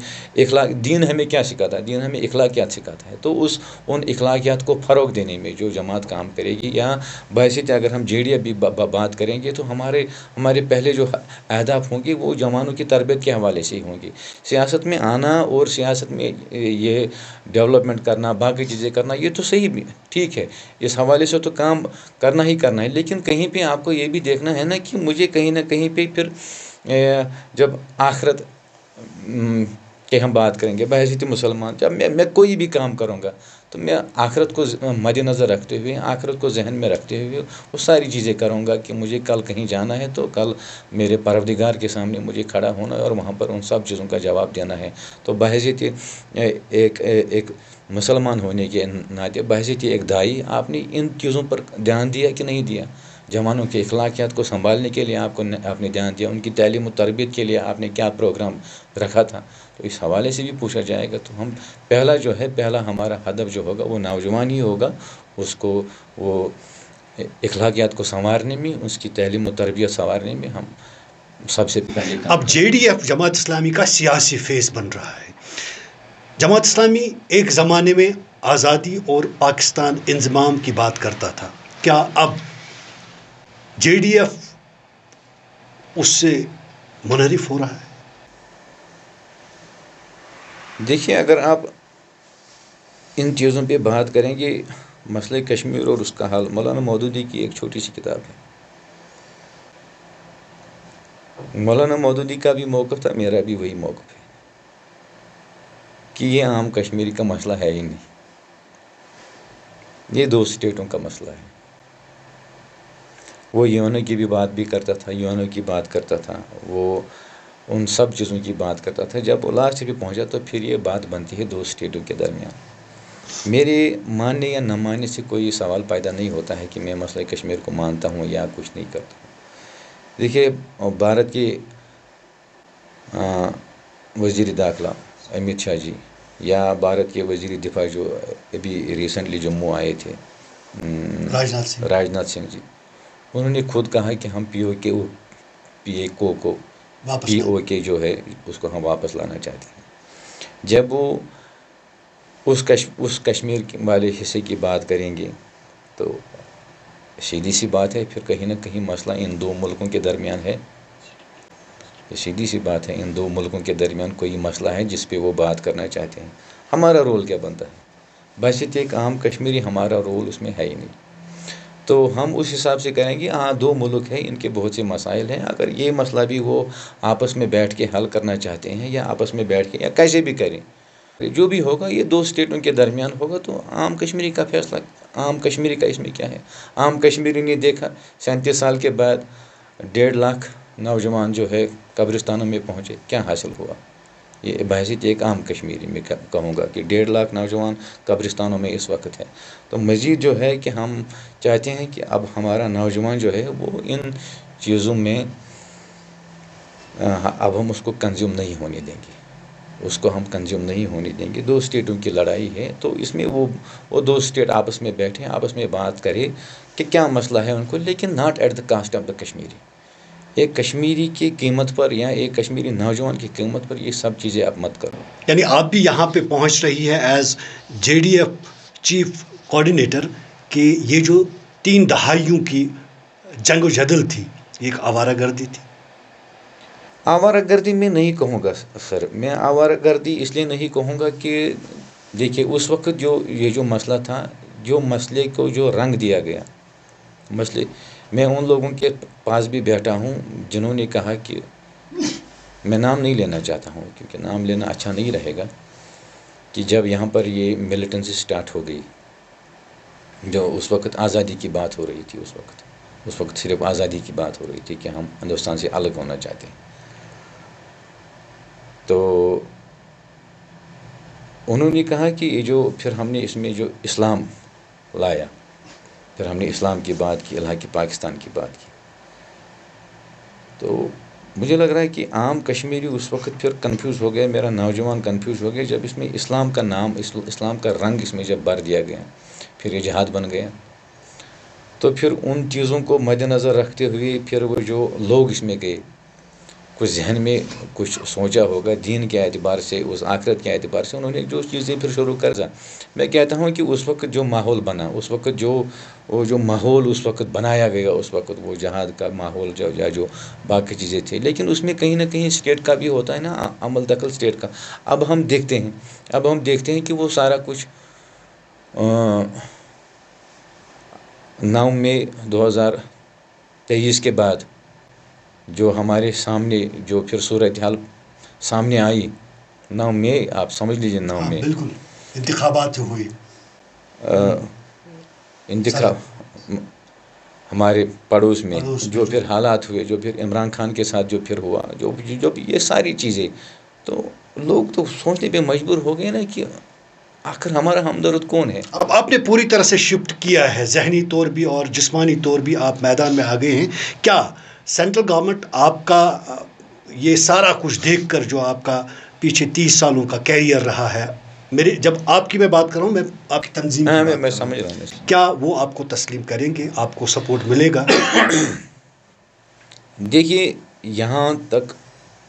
دین ہمیں کیا سکھاتا ہے؟ دین ہمیں اخلاقیات سکھاتا ہے۔ تو ان اخلاقیات کو فروغ دینے میں جو جماعت کام کرے گی، یا بحیثیت اگر ہم JDF بھی بات کریں گے تو ہمارے پہلے جو اہداف ہوں گے وہ جوانوں کی تربیت کے حوالے سے ہی ہوں گے۔ سیاست میں آنا اور سیاست میں یہ ڈیولپمنٹ کرنا، باقی چیزیں کرنا، یہ تو صحیح بھی ٹھیک ہے، اس حوالے سے تو کام کرنا ہی کرنا ہے، لیکن کہیں پہ آپ کو یہ بھی دیکھنا ہے نا کہ مجھے کہیں نہ کہیں پہ پھر جب آخرت کہ ہم بات کریں گے بحیثیت مسلمان، جب میں کوئی بھی کام کروں گا تو میں آخرت کو مد نظر رکھتے ہوئے، آخرت کو ذہن میں رکھتے ہوئے وہ ساری چیزیں کروں گا کہ مجھے کل کہیں جانا ہے تو کل میرے پروردگار کے سامنے مجھے کھڑا ہونا ہے اور وہاں پر ان سب چیزوں کا جواب دینا ہے۔ تو بحیثیت ایک مسلمان ہونے کے ناطے، بحیثیت ایک داعی، آپ نے ان چیزوں پر دھیان دیا کہ نہیں دیا؟ جوانوں کے اخلاقیات کو سنبھالنے کے لیے آپ نے دھیان دیا؟ ان کی تعلیم و تربیت کے لیے آپ نے کیا پروگرام رکھا تھا؟ تو اس حوالے سے بھی پوچھا جائے گا تو ہم پہلا ہمارا ہدف جو ہوگا وہ نوجوان ہی ہوگا، اس کو وہ اخلاقیات کو سنوارنے میں، اس کی تعلیم و تربیت سنوارنے میں ہم سب سے پہلے اب JDF جماعت اسلامی کا سیاسی فیس بن رہا ہے۔ جماعت اسلامی ایک زمانے میں آزادی اور پاکستان انضمام کی بات کرتا تھا، کیا اب JDF اس سے منحرف ہو رہا ہے؟ دیکھیے، اگر آپ ان چیزوں پہ بات کریں گے، مسئلہ کشمیر اور اس کا حل، مولانا مودودی کی ایک چھوٹی سی کتاب ہے۔ مولانا مودودی کا بھی موقف تھا، میرا بھی وہی موقف ہے کہ یہ عام کشمیری کا مسئلہ ہے ہی نہیں، یہ 2 اسٹیٹوں کا مسئلہ ہے۔ وہ یونو کی بھی بات بھی کرتا تھا، یونو کی بات کرتا تھا، وہ ان سب چیزوں کی بات کرتا تھا۔ جب وہ لاسٹ پہ پہنچا تو پھر یہ بات بنتی ہے 2 اسٹیٹوں کے درمیان۔ میرے ماننے یا نہ ماننے سے کوئی سوال پیدا نہیں ہوتا ہے کہ میں مسئلہ کشمیر کو مانتا ہوں یا کچھ نہیں کرتا ہوں۔ دیکھیے، بھارت کے وزیر داخلہ امت شاہ جی، یا بھارت کے وزیر دفاع جو ابھی ریسنٹلی جموں آئے تھے، راجناتھ سنگھ جی، انہوں نے خود کہا کہ ہم پی او کے جو ہے اس کو ہم واپس لانا چاہتے ہیں۔ جب وہ اس کشمیر والے حصے کی بات کریں گے تو سیدھی سی بات ہے، پھر کہیں نہ کہیں مسئلہ ان 2 ملکوں کے درمیان ہے۔ سیدھی سی بات ہے، ان 2 ملکوں کے درمیان کوئی مسئلہ ہے جس پہ وہ بات کرنا چاہتے ہیں۔ ہمارا رول کیا بنتا ہے؟ بحیثیت ایک عام کشمیری، ہمارا رول اس میں ہے ہی نہیں۔ تو ہم اس حساب سے کریں گے. ہاں 2 ملک ہیں, ان کے بہت سے مسائل ہیں, اگر یہ مسئلہ بھی وہ آپس میں بیٹھ کے حل کرنا چاہتے ہیں یا آپس میں بیٹھ کے یا کیسے بھی کریں, جو بھی ہوگا یہ 2 اسٹیٹوں کے درمیان ہوگا. تو عام کشمیری کا فیصلہ, عام کشمیری کا اس میں کیا ہے. عام کشمیری نے دیکھا 37 سال کے بعد 1.5 لاکھ نوجوان جو ہے قبرستانوں میں پہنچے, کیا حاصل ہوا. یہ بحثیت ایک عام کشمیری میں کہوں گا کہ 1.5 لاکھ نوجوان قبرستانوں میں اس وقت ہے. تو مزید جو ہے کہ ہم چاہتے ہیں کہ اب ہمارا نوجوان جو ہے وہ ان چیزوں میں اب ہم اس کو کنزیوم نہیں ہونے دیں گے, اس کو ہم کنزیوم نہیں ہونے دیں گے. 2 اسٹیٹوں کی لڑائی ہے, تو اس میں وہ 2 اسٹیٹ آپس میں بیٹھیں, آپس میں بات کرے کہ کیا مسئلہ ہے ان کو, لیکن not at the cost of the Kashmiri. ایک کشمیری کی قیمت پر یا ایک کشمیری نوجوان کی قیمت پر یہ سب چیزیں آپ مت کرو. یعنی آپ بھی یہاں پہ پہنچ رہی ہے ایز JDF چیف کوآرڈینیٹر کہ یہ جو 3 دہائیوں کی جنگ و جدل تھی یہ ایک آوارہ گردی تھی. آوارہ گردی میں نہیں کہوں گا سر, میں آوارہ گردی اس لیے نہیں کہوں گا کہ دیکھیے اس وقت جو یہ جو مسئلہ تھا, جو مسئلے کو جو رنگ دیا گیا, مسئلے میں ان لوگوں کے پاس بھی بیٹھا ہوں جنہوں نے کہا کہ میں نام نہیں لینا چاہتا ہوں کیونکہ نام لینا اچھا نہیں رہے گا, کہ جب یہاں پر یہ ملیٹنسی سٹارٹ ہو گئی, جو اس وقت آزادی کی بات ہو رہی تھی, اس وقت صرف آزادی کی بات ہو رہی تھی کہ ہم ہندوستان سے الگ ہونا چاہتے ہیں. تو انہوں نے کہا کہ یہ جو پھر ہم نے اس میں جو اسلام لایا, پھر ہم نے اسلام کی بات کی, الحاق پاکستان کی بات کی. تو مجھے لگ رہا ہے کہ عام کشمیری اس وقت پھر کنفیوز ہو گیا, میرا نوجوان کنفیوز ہو گیا جب اس میں اسلام کا نام, اسلام کا رنگ اس میں جب بھر دیا گیا, پھر یہ جہاد بن گیا. تو پھر ان چیزوں کو مد نظر رکھتے ہوئے پھر وہ جو لوگ اس میں گئے, کچھ ذہن میں کچھ سوچا ہوگا دین کے اعتبار سے, اس آخرت کے اعتبار سے, انہوں نے جو چیزیں پھر شروع کر دیا. میں کہتا ہوں کہ اس وقت جو ماحول بنا, اس وقت جو ماحول اس وقت بنایا گیا, اس وقت وہ جہاد کا ماحول جو باقی چیزیں تھیں, لیکن اس میں کہیں نہ کہیں اسٹیٹ کا بھی ہوتا ہے نا, عمل دخل اسٹیٹ کا. اب ہم دیکھتے ہیں کہ وہ سارا کچھ 9 مئی 2023 کے بعد جو ہمارے سامنے جو پھر صورتحال سامنے آئی, 9 مئی آپ سمجھ لیجیے, 9 مئی بالکل انتخابات ہوئی, انتخاب ہمارے پڑوس میں جو پھر حالات ہوئے, جو پھر عمران خان کے ساتھ جو پھر ہوا, جو یہ ساری چیزیں, تو لوگ تو سوچنے پہ مجبور ہو گئے نا کہ آخر ہمارا ہمدرد کون ہے. اب آپ نے پوری طرح سے شفٹ کیا ہے, ذہنی طور بھی اور جسمانی طور بھی آپ میدان میں آ گئے ہیں. کیا سینٹرل گورنمنٹ آپ کا یہ سارا کچھ دیکھ کر, جو آپ کا پیچھے 30 سالوں کا کیریئر رہا ہے, جب آپ کی میں بات کر رہا ہوں, میں آپ کی تنظیم کی بات میں سمجھ رہا ہوں, کیا وہ آپ کو تسلیم کریں گے, آپ کو سپورٹ ملے گا؟ دیکھیے یہاں تک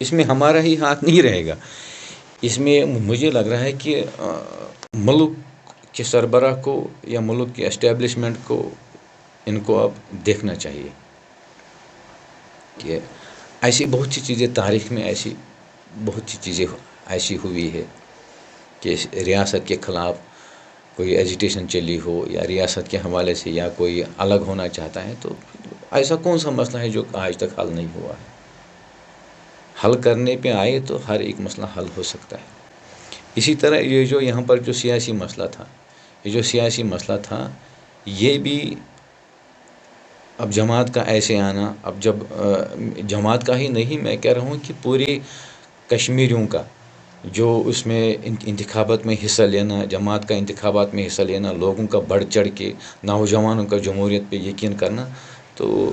اس میں ہمارا ہی ہاتھ نہیں رہے گا. اس میں مجھے لگ رہا ہے کہ ملک کے سربراہ کو یا ملک کے اسٹیبلشمنٹ کو ان کو اب دیکھنا چاہیے کہ ایسی بہت سی چیزیں تاریخ میں بہت سی چیزیں ایسی ہوئی ہے کہ ریاست کے خلاف کوئی ایجیٹیشن چلی ہو یا ریاست کے حوالے سے یا کوئی الگ ہونا چاہتا ہے, تو ایسا کون سا مسئلہ ہے جو آج تک حل نہیں ہوا ہے. حل کرنے پہ آئے تو ہر ایک مسئلہ حل ہو سکتا ہے. اسی طرح یہ جو یہاں پر جو سیاسی مسئلہ تھا, یہ بھی اب جماعت کا ایسے آنا, اب جب جماعت کا ہی نہیں, میں کہہ رہا ہوں کہ پورے کشمیریوں کا جو اس میں انتخابات میں حصہ لینا, جماعت کا انتخابات میں حصہ لینا, لوگوں کا بڑھ چڑھ کے نوجوانوں کا جمہوریت پہ یقین کرنا, تو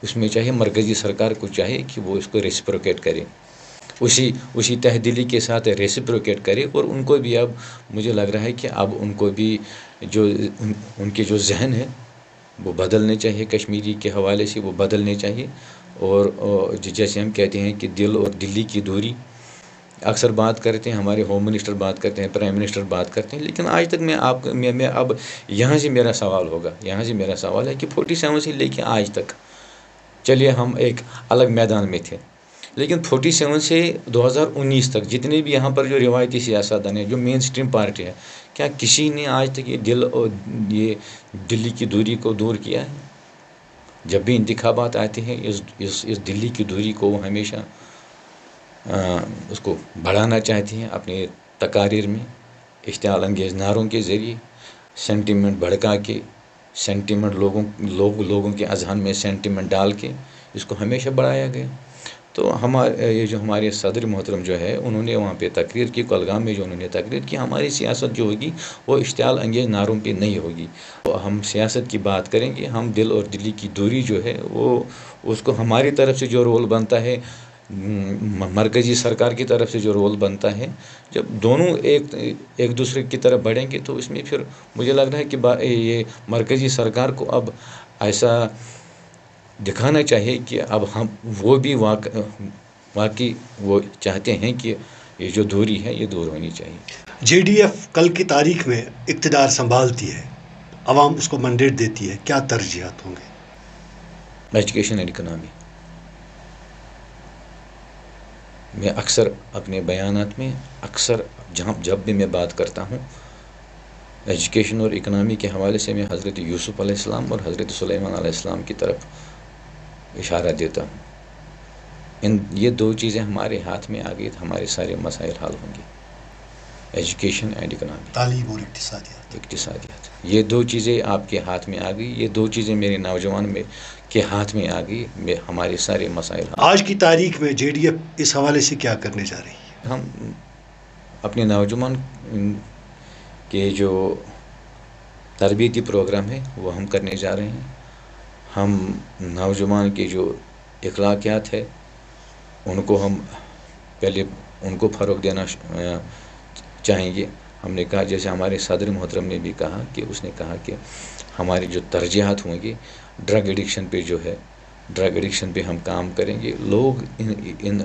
اس میں چاہے مرکزی سرکار کو چاہے کہ وہ اس کو ریسپروکیٹ کرے, اسی تہدیلی کے ساتھ ریسپروکیٹ کرے. اور ان کو بھی اب مجھے لگ رہا ہے کہ اب ان کو بھی جو ان کے جو ذہن ہے وہ بدلنے چاہیے, کشمیری کے حوالے سے وہ بدلنے چاہیے. اور جیسے ہم کہتے ہیں کہ دل اور دلی کی دوری, اکثر بات کرتے ہیں, ہمارے ہوم منسٹر بات کرتے ہیں, پرائم منسٹر بات کرتے ہیں, لیکن آج تک میں اب یہاں سے میرا سوال ہے کہ 47 سے لے کے آج تک, چلیے ہم ایک الگ میدان میں تھے, لیکن 47 سے 2019 تک جتنے بھی یہاں پر جو روایتی سیاستدان ہیں، جو مین اسٹریم پارٹی ہے، کیا کسی نے آج تک یہ دلی کی دوری کو دور کیا ہے؟ جب بھی انتخابات آتے ہیں اس دلی کی دوری کو وہ ہمیشہ اس کو بڑھانا چاہتے ہیں اپنے تقاریر میں، اشتعال انگیز نعروں کے ذریعے، سینٹیمنٹ بھڑکا کے، سینٹیمنٹ لوگوں کے اذہان میں سینٹیمنٹ ڈال کے اس کو ہمیشہ بڑھایا گیا۔ تو یہ جو ہمارے صدر محترم جو ہے، انہوں نے وہاں پہ تقریر کی، کولگام میں جو انہوں نے تقریر کی، ہماری سیاست جو ہوگی وہ اشتعال انگیز نعروں پہ نہیں ہوگی۔ ہم سیاست کی بات کریں گے، ہم دل اور دلی کی دوری جو ہے وہ اس کو ہماری طرف سے جو رول بنتا ہے، مرکزی سرکار کی طرف سے جو رول بنتا ہے، جب دونوں ایک دوسرے کی طرف بڑھیں گے تو اس میں پھر مجھے لگ رہا ہے کہ یہ مرکزی سرکار کو اب ایسا دکھانا چاہیے کہ اب ہم وہ بھی واقعی وہ چاہتے ہیں کہ یہ جو دوری ہے یہ دور ہونی چاہیے۔ جے ڈی ایف کل کی تاریخ میں اقتدار سنبھالتی ہے، عوام اس کو مینڈیٹ دیتی ہے، کیا ترجیحات ہوں گے؟ Education and economy. میں اکثر اپنے بیانات میں جب بھی میں بات کرتا ہوں ایجوکیشن اور اکنامی کے حوالے سے، میں حضرت یوسف علیہ السلام اور حضرت سلیمان علیہ السلام کی طرف اشارہ دیتا ہوں۔ یہ دو چیزیں ہمارے ہاتھ میں آ گئی تو ہمارے سارے مسائل حل ہوں گے۔ ایجوکیشن اینڈ اکنامی، تعلیم اور اقتصادیات، یہ دو چیزیں آپ کے ہاتھ میں آ گئی، یہ دو چیزیں میرے نوجوان کے ہاتھ میں آ گئی، ہمارے سارے مسائل حل۔ آج کی تاریخ میں جے ڈی ایف اس حوالے سے کیا کرنے جا رہی ہے؟ ہم اپنے نوجوان کے جو تربیتی پروگرام ہے وہ ہم کرنے جا رہے ہیں۔ ہم نوجوان کے جو اخلاقیات ہے ان کو ہم پہلے ان کو فروغ دینا چاہیں گے۔ ہم نے کہا، جیسے ہمارے صدر محترم نے بھی کہا کہ اس نے کہا کہ ہماری جو ترجیحات ہوں گی ڈرگ ایڈکشن پہ جو ہے، ڈرگ ایڈکشن پہ ہم کام کریں گے۔ لوگ ان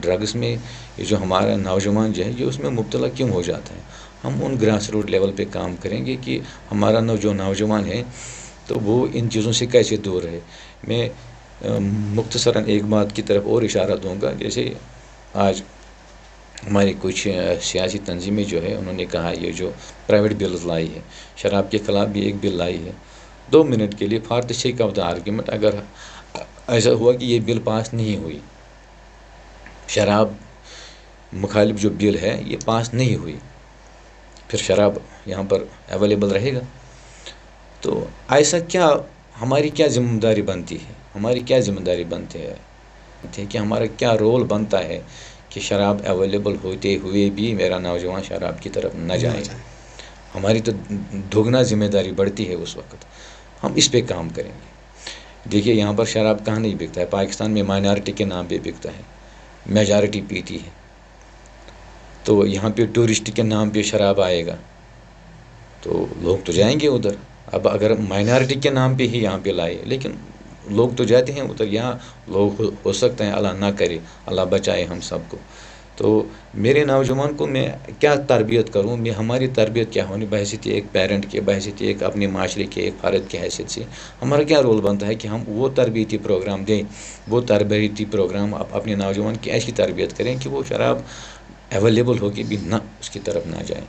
ڈرگس میں یہ جو ہمارا نوجوان جو ہے یہ اس میں مبتلا کیوں ہو جاتا ہے، ہم ان گراس روٹ لیول پہ کام کریں گے کہ ہمارا جو نوجوان ہے تو وہ ان چیزوں سے کیسے دور رہے۔ میں مختصراً ایک بات کی طرف اور اشارہ دوں گا، جیسے آج ہماری کچھ سیاسی تنظیمیں جو ہے انہوں نے کہا یہ جو پرائیویٹ بلز لائی ہے، شراب کے خلاف بھی ایک بل لائی ہے۔ 2 منٹ کے لیے for the sake of the argument اگر ایسا ہوا کہ یہ بل پاس نہیں ہوئی، شراب مخالف جو بل ہے یہ پاس نہیں ہوئی، پھر شراب یہاں پر اویلیبل رہے گا، تو ایسا کیا ہماری کیا ذمہ داری بنتی ہے؟ ہماری کیا ذمہ داری بنتی ہے کہ ہمارا کیا رول بنتا ہے کہ شراب اویلیبل ہوتے ہوئے بھی میرا نوجوان شراب کی طرف نہ جائے۔ ہماری تو دوگنا ذمہ داری بڑھتی ہے اس وقت، ہم اس پہ کام کریں گے۔ دیکھیے یہاں پر شراب کہاں نہیں بکتا ہے، پاکستان میں مائنارٹی کے نام پہ بکتا ہے، میجارٹی پیتی ہے، تو یہاں پہ ٹورسٹ کے نام پہ شراب آئے گا تو لوگ تو جائیں گے ادھر۔ اب اگر مائنارٹی کے نام پہ ہی یہاں پہ لائے، لیکن لوگ تو جاتے ہیں ادھر، یہاں لوگ ہو سکتے ہیں اللہ نہ کرے، اللہ بچائے ہم سب کو۔ تو میرے نوجوان کو میں کیا تربیت کروں، میں ہماری تربیت کیا ہونی، بحیثیت ایک پیرنٹ کے، بحیثیت ایک اپنے معاشرے کے ایک فرد کی حیثیت سے ہمارا کیا رول بنتا ہے کہ ہم وہ تربیتی پروگرام دیں، وہ تربیتی پروگرام اپنے نوجوان کی ایسی تربیت کریں کہ وہ شراب اویلیبل ہو کے بھی نہ اس کی طرف نہ جائیں۔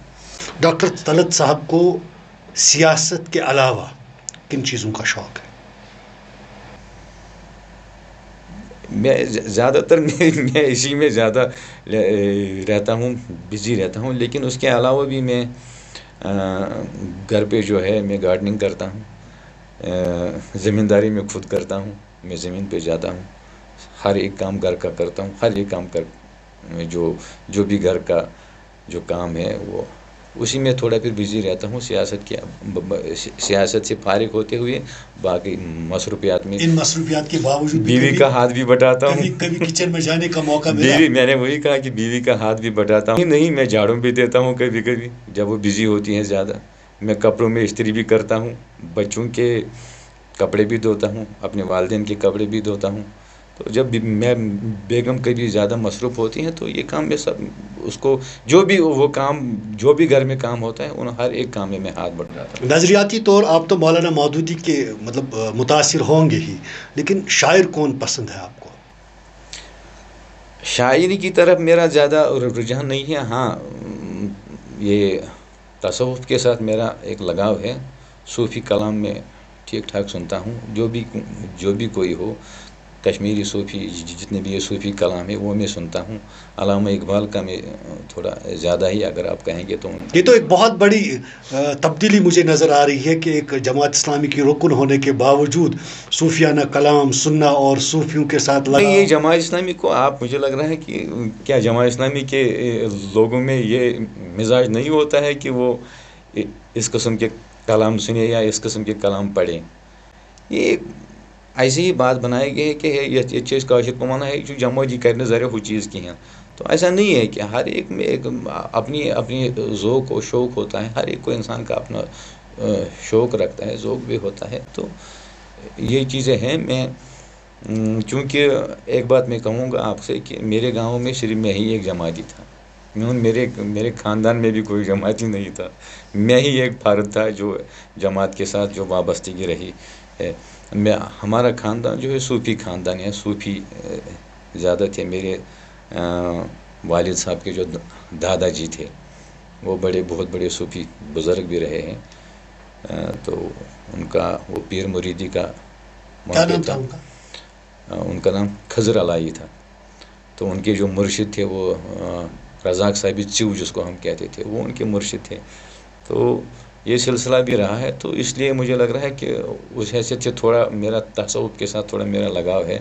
ڈاکٹر طلعت صاحب کو سیاست کے علاوہ کن چیزوں کا شوق ہے؟ میں زیادہ تر میں اسی میں زیادہ رہتا ہوں، بزی رہتا ہوں، لیکن اس کے علاوہ بھی میں گھر پہ جو ہے میں گارڈننگ کرتا ہوں، زمینداری میں خود کرتا ہوں، میں زمین پہ جاتا ہوں، ہر ایک کام گھر کا کرتا ہوں، ہر ایک کام جو بھی گھر کا جو کام ہے وہ اسی میں تھوڑا پھر بزی رہتا ہوں۔ سیاست سے فارغ ہوتے ہوئے باقی مصروفیات میں، ان مصروفیات کے باوجود بیوی کا ہاتھ بھی بٹاتا ہوں، کبھی کچن میں جانے کا موقع ملا؟ میں نے وہی کہا کہ بیوی کا ہاتھ بھی بٹاتا ہوں، نہیں میں جھاڑوں بھی دیتا ہوں کبھی کبھی جب وہ بزی ہوتی ہیں زیادہ، میں کپڑوں میں استری بھی کرتا ہوں، بچوں کے کپڑے بھی دھوتا ہوں، اپنے والدین کے کپڑے بھی دھوتا ہوں۔ تو جب میں بیگم کبھی زیادہ مصروف ہوتی ہیں تو یہ کام میں سب اس کو جو بھی وہ کام جو بھی گھر میں کام ہوتا ہے ان ہر ایک کام میں ہاتھ بٹاتا ہوں۔ نظریاتی طور آپ تو مولانا مودودی کے مطلب متاثر ہوں گے ہی، لیکن شاعر کون پسند ہے آپ کو؟ شاعری کی طرف میرا زیادہ رجحان نہیں ہے. ہاں یہ تصوف کے ساتھ میرا ایک لگاؤ ہے. صوفی کلام میں ٹھیک ٹھاک سنتا ہوں. جو بھی کوئی ہو کشمیری صوفی جتنے بھی یہ صوفی کلام ہے وہ میں سنتا ہوں. علامہ اقبال کا میں تھوڑا زیادہ ہی اگر آپ کہیں گے تو یہ تو ایک بہت بڑی تبدیلی مجھے نظر آ رہی ہے کہ ایک جماعت اسلامی کی رکن ہونے کے باوجود صوفیانہ کلام سننا اور صوفیوں کے ساتھ یہ جماعت اسلامی کو آپ مجھے لگ رہا ہے کہ کیا جماعت اسلامی کے لوگوں میں یہ مزاج نہیں ہوتا ہے کہ وہ اس قسم کے کلام سنے یا اس قسم کے کلام پڑھیں. یہ ایسی ہی بات بنائی گئی ہے کہ یہ چیز کاشر کو مانا ہے جو جماعتی کرنے ذریعہ ہو چیز کی ہیں. تو ایسا نہیں ہے کہ ہر ایک میں ایک اپنی ذوق و شوق ہوتا ہے. ہر ایک کو انسان کا اپنا شوق رکھتا ہے, ذوق بھی ہوتا ہے. تو یہ چیزیں ہیں. میں چونکہ ایک بات میں کہوں گا آپ سے کہ میرے گاؤں میں صرف میں ہی ایک جماعتی تھا. میرے خاندان میں بھی کوئی جماعتی نہیں تھا. میں ہی ایک فرد تھا جو جماعت کے ساتھ جو وابستگی رہی ہے. ہمارا خاندان جو ہے صوفی خاندان ہے. صوفی زیادہ تھے. میرے والد صاحب کے جو دادا جی تھے وہ بہت بڑے صوفی بزرگ بھی رہے ہیں. تو ان کا وہ پیر مریدی کا کیا نام تھا ان کا نام خضر علائی تھا. تو ان کے جو مرشد تھے وہ رزاق صاحب چیو جس کو ہم کہتے تھے, وہ ان کے مرشد تھے. تو یہ سلسلہ بھی رہا ہے. تو اس لیے مجھے لگ رہا ہے کہ اس حیثیت سے تھوڑا میرا تصوف کے ساتھ تھوڑا میرا لگاؤ ہے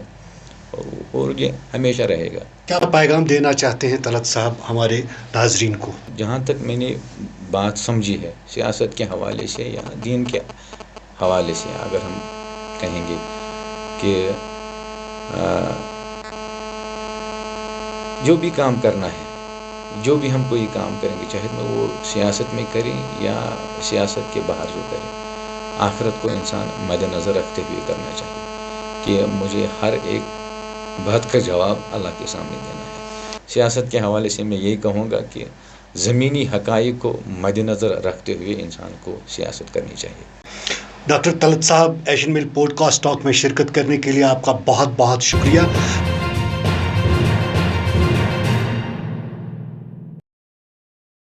اور یہ ہمیشہ رہے گا. کیا پیغام دینا چاہتے ہیں طلعت صاحب ہمارے ناظرین کو؟ جہاں تک میں نے بات سمجھی ہے سیاست کے حوالے سے یا دین کے حوالے سے, اگر ہم کہیں گے کہ جو بھی کام کرنا ہے, جو بھی ہم کوئی کام کریں گے, چاہے وہ سیاست میں کریں یا سیاست کے باہر جو کریں, آخرت کو انسان مد نظر رکھتے ہوئے کرنا چاہیے کہ مجھے ہر ایک بات کا جواب اللہ کے سامنے دینا ہے. سیاست کے حوالے سے میں یہی کہوں گا کہ زمینی حقائق کو مد نظر رکھتے ہوئے انسان کو سیاست کرنی چاہیے. ڈاکٹر طلعت صاحب ایشین میل پوڈ کاسٹ ٹاک میں شرکت کرنے کے لیے آپ کا بہت بہت شکریہ.